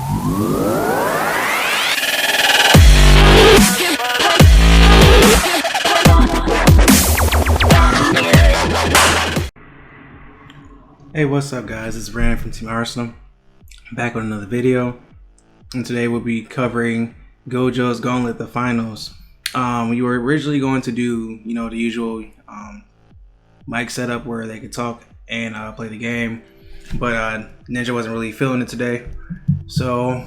Hey, what's up guys, it's Brandon from Team Arsenal, back with another video, and today we'll be covering Gojo's Gauntlet, the finals. We were originally going to do, the usual mic setup where they could talk and play the game, but Ninja wasn't really feeling it today, so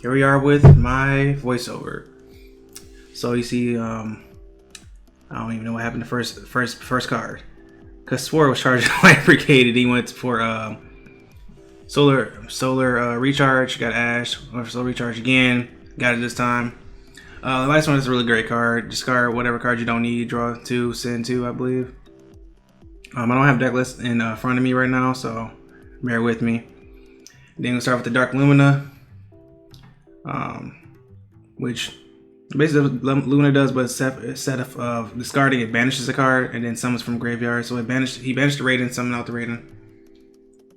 here we are with my voiceover. So you see, I don't even know what happened to first card. Cause Swore was charged like Brigade, he went for solar recharge, got Ash, or solar recharge again, got it this time. The last one is a really great card. Discard whatever card you don't need, draw 2, send 2, I believe. I don't have deck list in front of me right now, so bear with me. Then we'll start with the Dark Lumina, which basically Luna does, but instead of discarding, it banishes a card and then summons from graveyard. So he banished the Raiden, summoned out the Raiden,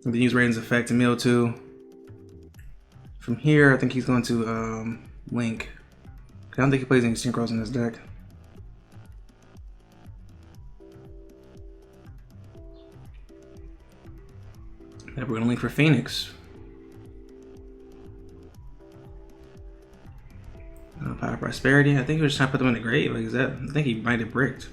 and then use Raiden's effect to mill 2. From here, I think he's going to Link. I don't think he plays any Synchros in this deck. And we're gonna Link for Phoenix. Power Prosperity. I think he was trying to put them in the grave. Like, I think he might have bricked.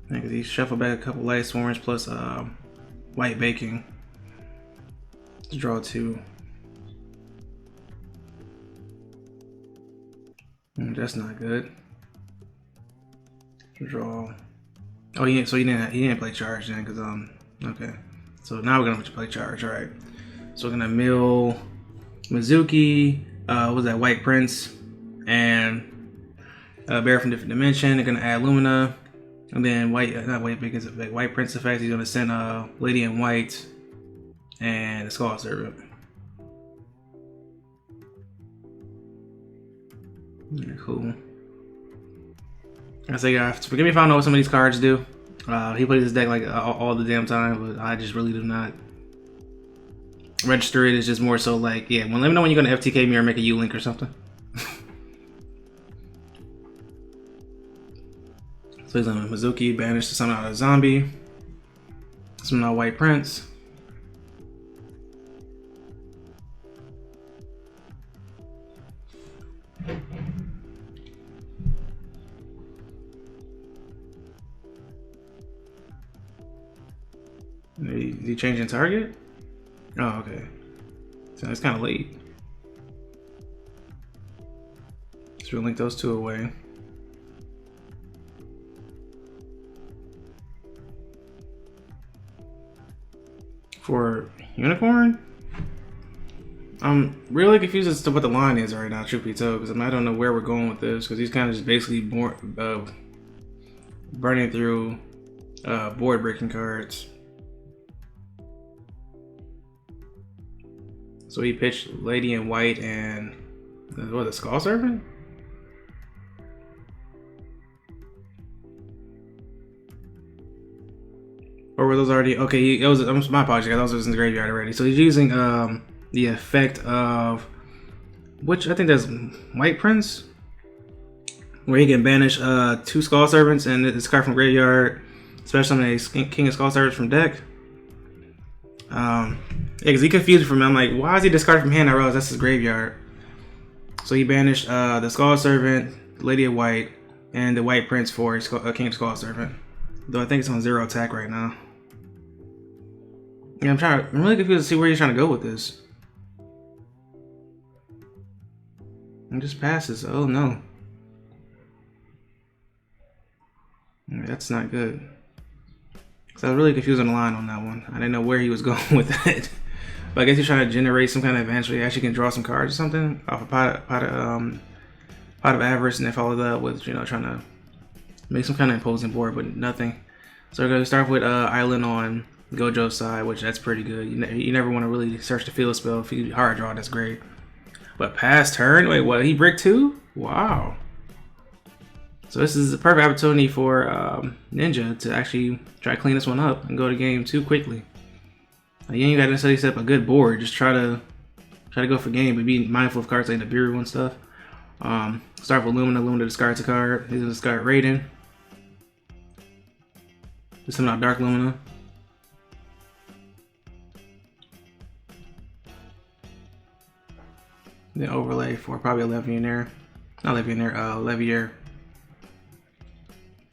Because he shuffled back a couple Light Swarms plus White Baking to draw 2. That's not good. Draw. Oh, yeah. So he didn't play charge then, because okay. So now we're gonna play charge, all right. So we're gonna mill Mizuki, what was that, White Prince, and Bear from Different Dimension. They're gonna add Lumina, and then White Prince effect. He's gonna send Lady in White and the Skull Servant. Yeah, cool. I say, guys, forgive me if I don't know what some of these cards do. He plays this deck like all the damn time, but I just really do not register it. It's just more so like, yeah, well, let me know when you're gonna FTK me or make a U-Link or something. So he's on Mizuki, banish to summon out a zombie, summon out White Prince. Is he changing target? Oh, okay. So it's kind of late. So we'll link those 2 away. For Unicorn? I'm really confused as to what the line is right now, truth be told, because I don't know where we're going with this, because he's kind of just basically burning through board breaking cards. So he pitched Lady in White and what, the Skull Servant? Or were those already okay? It was my apologies, guys. Those was in the graveyard already. So he's using the effect of, which I think that's White Prince, where he can banish 2 Skull Servants and this card from graveyard, especially a King of Skull Servants from deck. Yeah, because he confused for me. I'm like, why is he discarded from hand? I realized that's his graveyard. So he banished the Skull Servant, Lady of White, and the White Prince for King of Skull Servant. Though I think it's on 0 attack right now. Yeah, I'm really confused to see where he's trying to go with this. And just passes. Oh no. Yeah, that's not good. So I was really confused on the line on that one. I didn't know where he was going with that. But I guess he's trying to generate some kind of advantage where he actually can draw some cards or something off a pot of avarice, and then follow that with trying to make some kind of imposing board, but nothing. So we're gonna start with Island on Gojo's side, which that's pretty good. You never want to really search the field spell. If you hard draw, that's great. But past turn, wait, what? He bricked 2? Wow. So this is a perfect opportunity for Ninja to actually try to clean this one up and go to game 2 quickly. You ain't got to necessarily set up a good board. Just try to go for game, but be mindful of cards like the Nibiru and stuff. Start with Lumina. Lumina discards a card. He's gonna discard Raiden. Just summon out Dark Lumina. Then overlay for probably a Levianeer. Not Levianeer, Levier.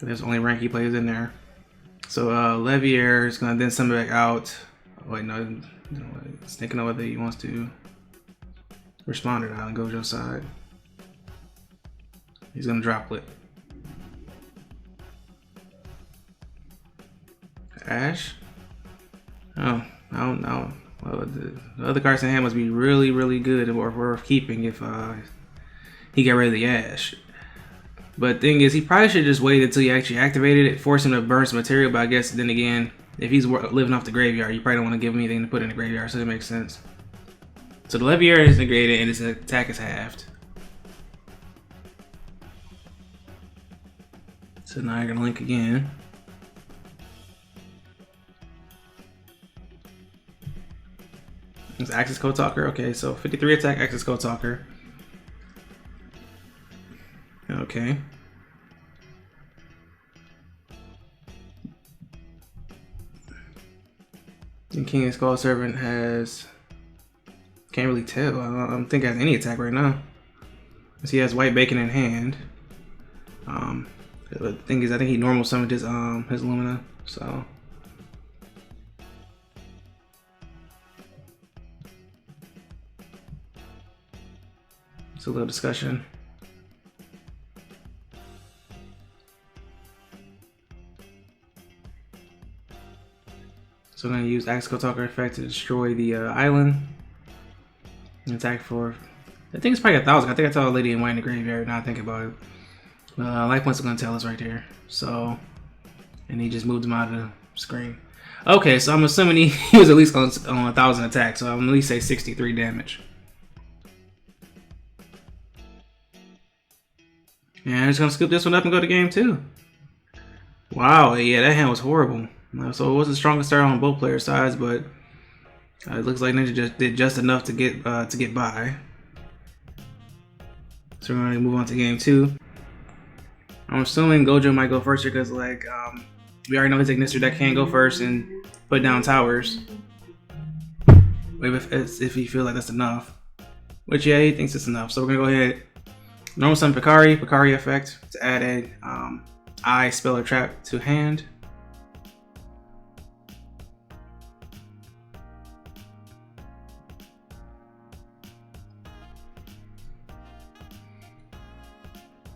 There's only rank he plays in there. So Levier is gonna then summon back out. Oh, wait, no, he's thinking of whether he wants to respond or not on Gojo's side. He's gonna Droplet. Ash? Oh, I don't know. Well, the other cards in hand must be really, really good or worth keeping if he got rid of the Ash. But the thing is, he probably should just wait until he actually activated it, force him to burn some material. But I guess then again, if he's living off the graveyard, you probably don't want to give him anything to put in the graveyard, so that makes sense. So the Levianeer is negated and his attack is halved. So now you're gonna link again. It's Axis Code Talker. Okay, so 53 attack, Axis Code Talker. Okay. And King of Skull Servant has... Can't really tell. I don't think he has any attack right now. He has White Bacon in hand. The thing is, I think he normal summoned his Lumina, so... It's a little discussion. So I'm going to use Axial Talker effect to destroy the island. And attack for... I think it's probably 1,000. I think I saw a lady in white in the graveyard, now I think about it. Life points are going to tell us right there. So... And he just moved him out of the screen. Okay, so I'm assuming he was at least on 1,000 attack. So I'm at least say 63 damage. And I'm just going to scoop this one up and go to game 2. Wow, yeah, that hand was horrible. So it wasn't the strongest start on both player sides, but it looks like Ninja just did just enough to get by. So we're going to move on to game 2. I'm assuming Gojo might go first here because, like, we already know his Ignister deck can go first and put down towers. Maybe if he feels like that's enough. Which, yeah, he thinks it's enough. So we're going to go ahead. Normal summon Picari effect to add a Eye Spell or Trap to hand.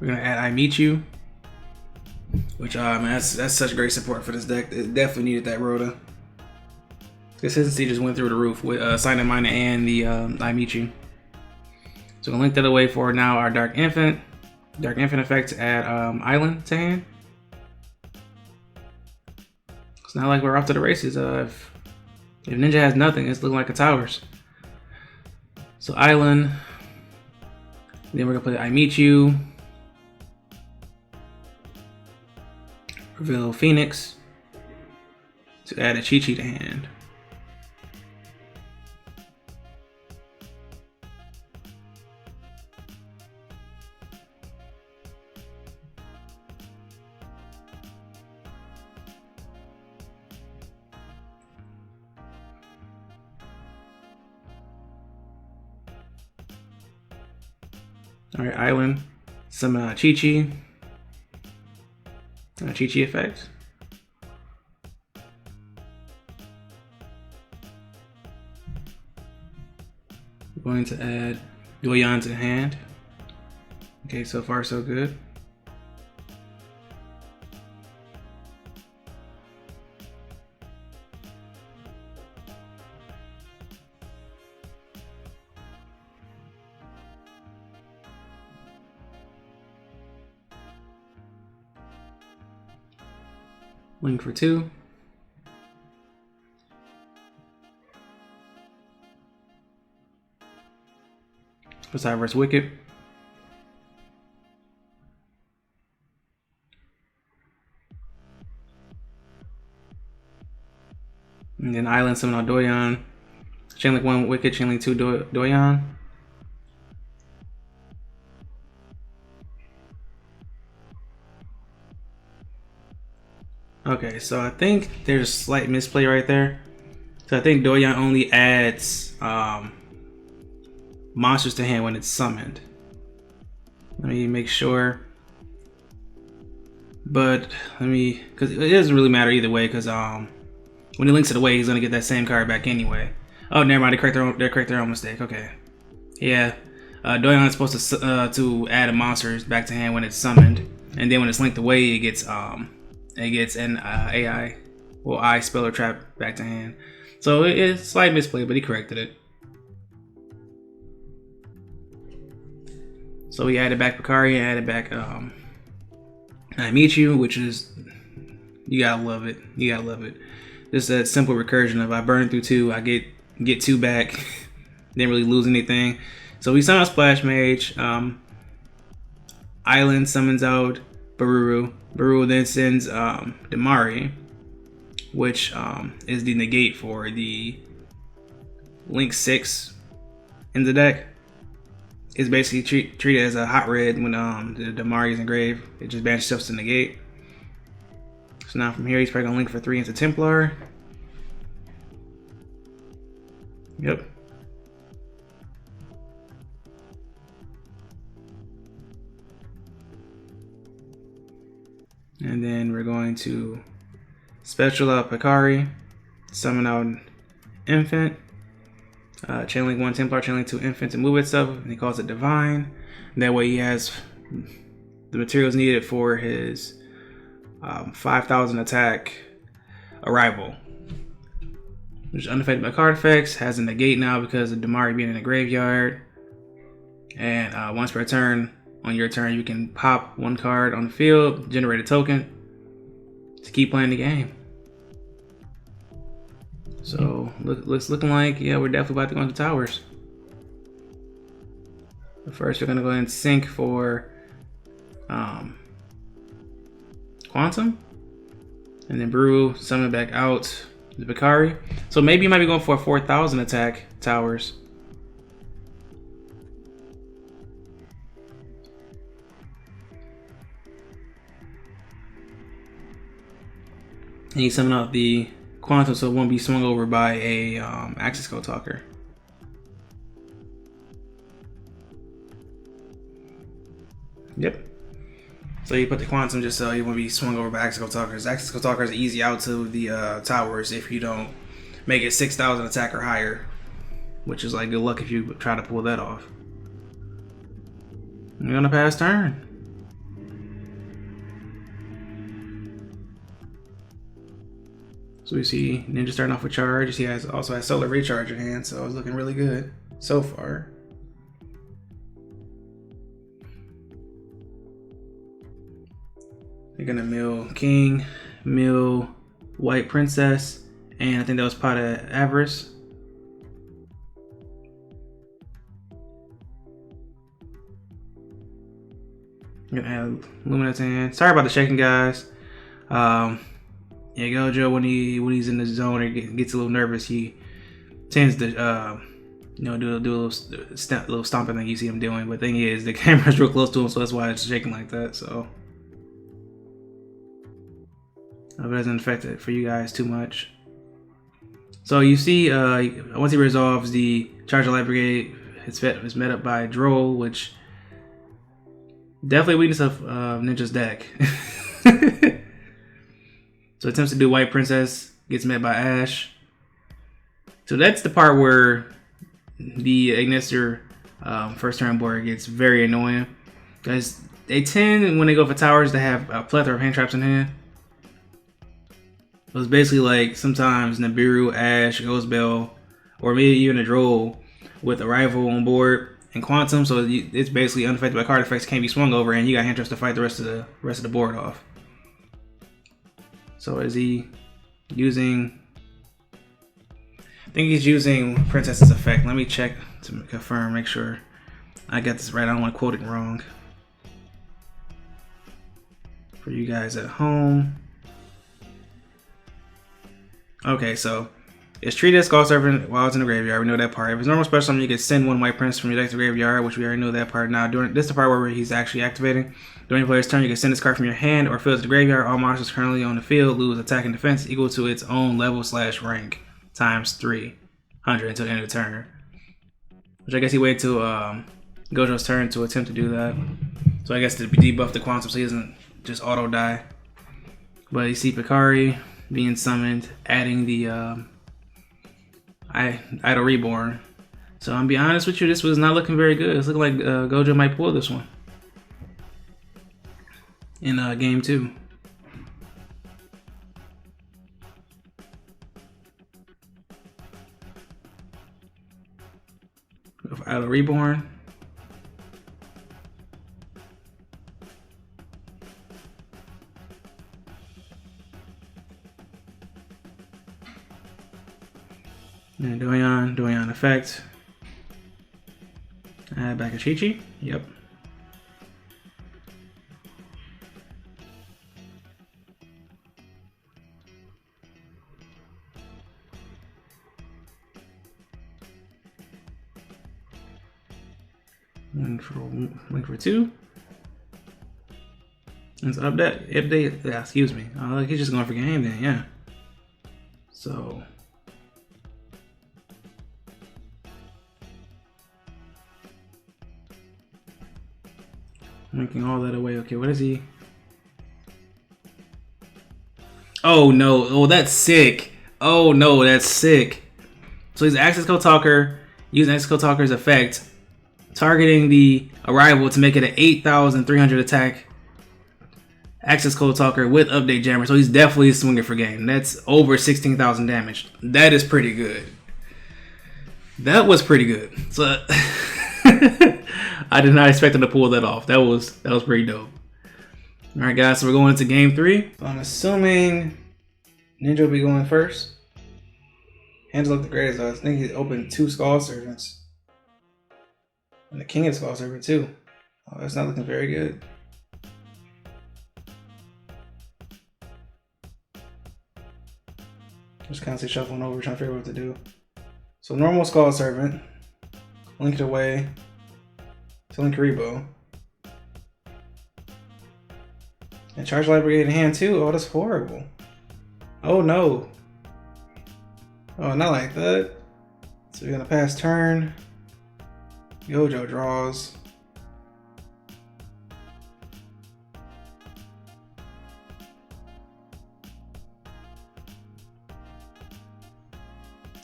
We're gonna add I Meet You, which that's such great support for this deck. It definitely needed that Rhoda. Consistency just went through the roof with Silent Miner and the I Meet You. So we'll link that away for now our Dark Infant effect to add Island to hand. It's not like we're off to the races. If Ninja has nothing, it's looking like a Towers. So Island, then we're gonna put I Meet You, reveal Phoenix to add a Chi-Chi to hand. Alright, Island, some Chi-Chi. Chi-Chi effect. We're going to add Doyan to the hand. Okay, so far so good. Link for 2. Osiris Wicked. And then Island summon out Doyon. Chainlink 1 Wicked, Chainlink 2 Doyon. Okay, so I think there's a slight misplay right there. So I think Doyon only adds monsters to hand when it's summoned. Let me make sure. But because it doesn't really matter either way, because when he links it away, he's gonna get that same card back anyway. Oh, never mind. They correct their own mistake. Okay, yeah. Doyon is supposed to add a monster back to hand when it's summoned, and then when it's linked away, it gets an AI or I spell or trap back to hand. So it's a slight misplay, but he corrected it. So he added back Bakari and added back Michu, which is, you gotta love it. You gotta love it. Just that simple recursion of I burn through 2, I get 2 back, didn't really lose anything. So we summon out Splash Mage. Island summons out Baruru. Baruru then sends Damari, which is the negate for the Link 6 in the deck. It's basically treated as a hot red when the Damari is engraved. It just banishes stuff to negate. So now from here, he's probably gonna link for 3 into Templar. Yep. And then we're going to special out Bakari, summon out Infant, chainlink 1 Templar, chainlink 2 Infant to move itself, and he calls it Divine. That way he has the materials needed for his 5,000 attack Arrival, which is unaffected by card effects, has a negate now because of Damari being in the graveyard. And once per turn, on your turn, you can pop 1 card on the field, generate a token to keep playing the game. So looks looking like, yeah, we're definitely about to go into towers. But first, we're gonna go ahead and sync for Quantum, and then Brew summon back out the Bakari. So maybe you might be going for a 4,000 attack towers. And you summon out the Quantum so it won't be swung over by a Access Code Talker. Yep. So you put the Quantum just so you won't be swung over by Access Code Talkers. Access Code Talkers are easy out to the towers if you don't make it 6,000 attack or higher, which is like good luck if you try to pull that off. You're gonna pass turn. So we see Ninja starting off with charge. He also has Solar Recharge in hand, so it's looking really good so far. They're gonna mill King, mill White Princess, and I think that was Pot of Avarice. I'm gonna add Luminous in hand. Sorry about the shaking, guys. Yeah, Gojo, when he's in the zone or gets a little nervous, he tends to do a little stomping thing you see him doing. But the thing is, the camera's real close to him, so that's why it's shaking like that. So I hope it doesn't affect it for you guys too much. So you see, once he resolves the Charge of Light Brigade, it's met up by Droll, which definitely a weakness of Ninja's deck. So attempts to do White Princess, gets met by Ash. So that's the part where the Ignister first turn board gets very annoying, because they tend, when they go for towers, to have a plethora of hand traps in hand. So it's basically like sometimes Nibiru, Ash, Ghostbell, or maybe even a Droll with Arrival on board and Quantum. So it's basically unaffected by card effects, can't be swung over, and you got hand traps to fight the rest of the board off. So is he using? I think he's using Princess's effect. Let me check to confirm, make sure I got this right. I don't want to quote it wrong. For you guys at home. Okay, so It's treated as Skull Servant while it's in the graveyard. We know that part. If it's normal special summon, you can send one White Prince from your deck to the graveyard, which we already know that part. Now, this is the part where he's actually activating. During your player's turn, you can send this card from your hand or field to the graveyard. All monsters currently on the field lose attack and defense equal to its own level/rank times 300 until the end of the turn. Which I guess he waited till Gojo's turn to attempt to do that. So I guess to debuff the Quantum so he doesn't just auto die. But you see Picari being summoned, adding the Idle Reborn. So I'm be honest with you, this was not looking very good. It's looking like Gojo might pull this one in game 2. With Idle Reborn. And Doyon effect. Add back a Chi-Chi. Yep. Link for 2. Let's update. Yeah, excuse me. He's just going for game then, yeah. So linking all that away. Okay, what is he? Oh no! Oh, that's sick. Oh no, that's sick. So he's Access Code Talker, using Access Code Talker's effect, targeting the Arrival to make it an 8,300 attack Access Code Talker with Update Jammer. So he's definitely swinging for game. That's over 16,000 damage. That is pretty good. That was pretty good. So I did not expect him to pull that off. That was pretty dope. All right, guys. So we're going into game 3. So I'm assuming Ninja will be going first. Hands look the greatest. I think he opened 2 Skull Servants. And the King of Skull Servant too. Oh, that's not looking very good. Just constantly shuffling over, trying to figure out what to do. So normal Skull Servant. Link it away. To Linkaribo. And Charge Light Brigade in hand too. Oh, that's horrible. Oh no. Oh, not like that. So we're gonna pass turn. Gojo draws.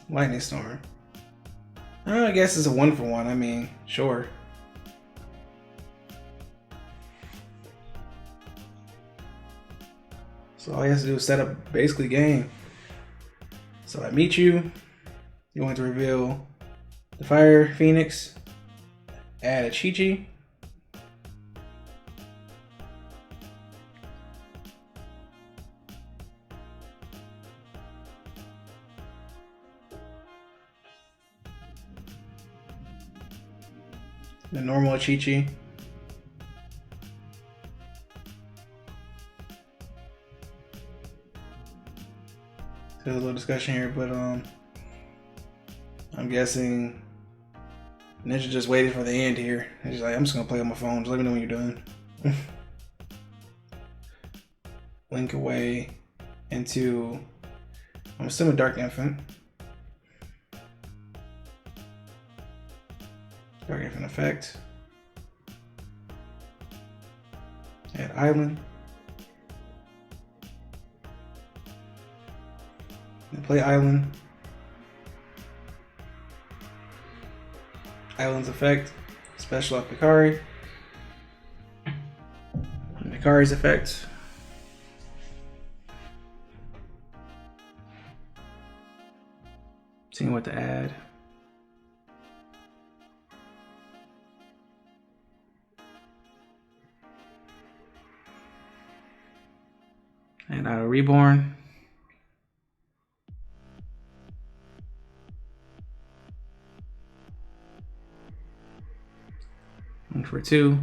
Lightning Storm. I guess it's a 1-for-1. I mean, sure. So all he has to do is set up basically game. So I meet you. You want to reveal the Fire Phoenix. Add a Chi-Chi. The normal Chi-Chi. There's a little discussion here, but I'm guessing Ninja just waited for the end here. He's like, I'm just gonna play on my phone. Just let me know when you're done. Link away into, I'm assuming, Dark Infant. Dark Infant effect. Add Island. And play Island. Island's effect. Special off Picari. And Picari's effect. Seeing what to add. And Idle Reborn. One for 2.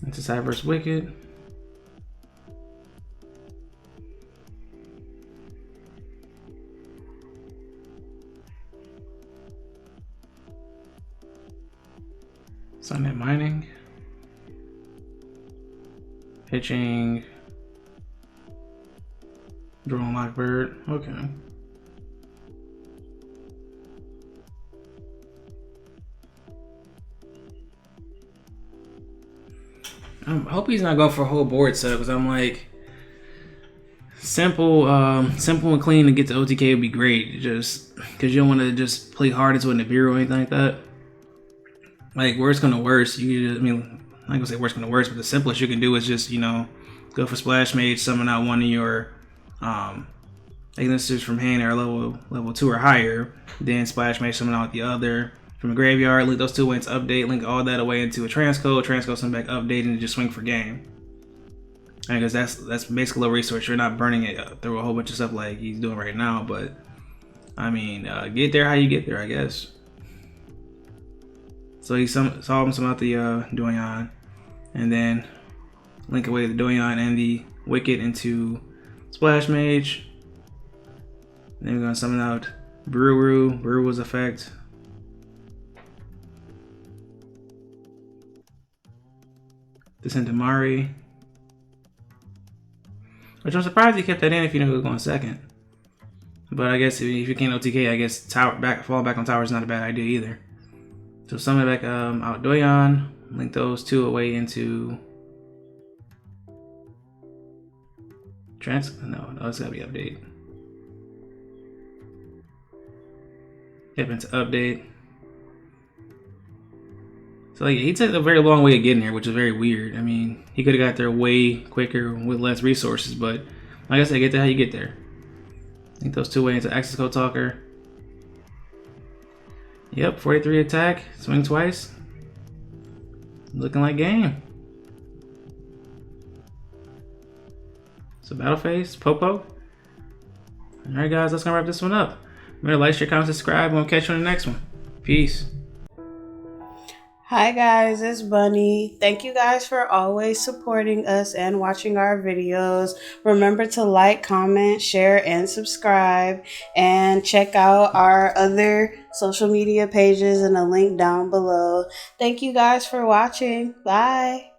Into side versus Wicked. Sunnet Mining. Pitching. Drone Lockbird. Okay. I hope he's not going for a whole board setup, because I'm like, simple and clean to get to OTK would be great. Just because you don't want to just play hard into a Nibiru or anything like that. Like, worst come to worst, you just, I mean, I'm not gonna say worst come to worst, but the simplest you can do is just, you know, go for Splash Mage, summon out one of your Ignisters from hand or level 2 or higher, then Splash Mage summon out the other from the graveyard, link those two away into update, link all that away into a transcode send back update, and just swing for game. Because that's basically a resource. You're not burning it through a whole bunch of stuff like he's doing right now, but I mean, get there how you get there, I guess. So he saw him some out the Doyon, and then link away the Doyon and the Wicked into Splash Mage. Then we're gonna summon out Brew was effect. This into Mari. Which I'm surprised he kept that in if you knew he was going second. But I guess if you can't OTK, I guess fall back on tower is not a bad idea either. So summon back out Doyon, link those two away into no, it's gotta be update. Yep, into update. So like, he took a very long way of getting here, which is very weird. I mean, he could have got there way quicker with less resources, but like I said, get there how you get there. Link those two away into Access Code Talker. Yep, 43 attack, swing twice. Looking like game. So battle phase, Popo. Alright guys, let's gonna wrap this one up. Remember to like, share, comment, subscribe, and we'll catch you on the next one. Peace. Hi guys, it's Bunny. Thank you guys for always supporting us and watching our videos. Remember to like, comment, share, and subscribe. And check out our other social media pages in a link down below. Thank you guys for watching. Bye.